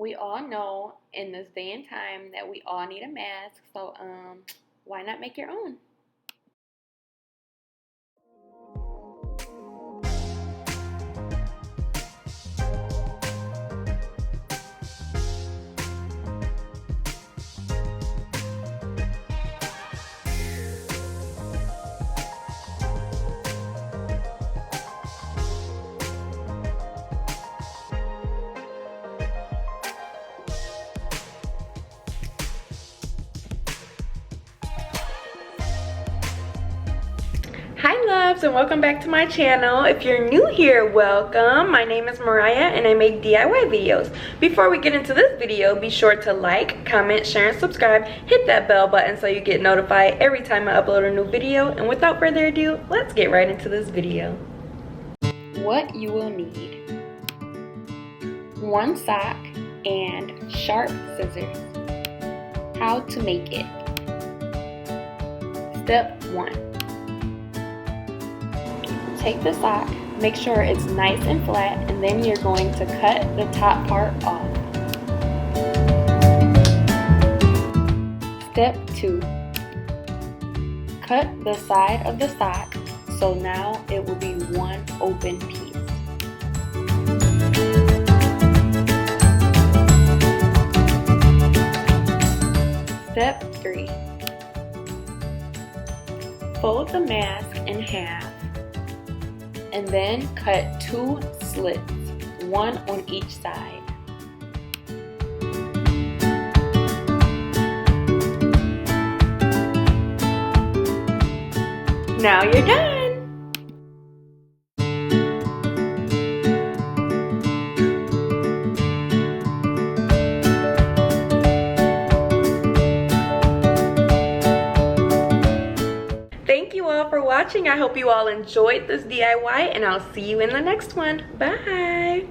We all know in this day and time that we all need a mask, so why not make your own? Hi loves, and welcome back to my channel. If you're new here, welcome. My name is Mariah and I make DIY videos. Before we get into this video, be sure to like, comment, share, and subscribe. Hit that bell button so you get notified every time I upload a new video. And without further ado, let's get right into this video. What you will need: one sock and sharp scissors. How to make it. Step 1. Take the sock, make sure it's nice and flat, and then you're going to cut the top part off. Step 2. Cut the side of the sock, so now it will be one open piece. Step 3. Fold the mask in half, and then cut 2 slits, one on each side. Now you're done! Thank you all for watching. I hope you all enjoyed this DIY, and I'll see you in the next one. Bye!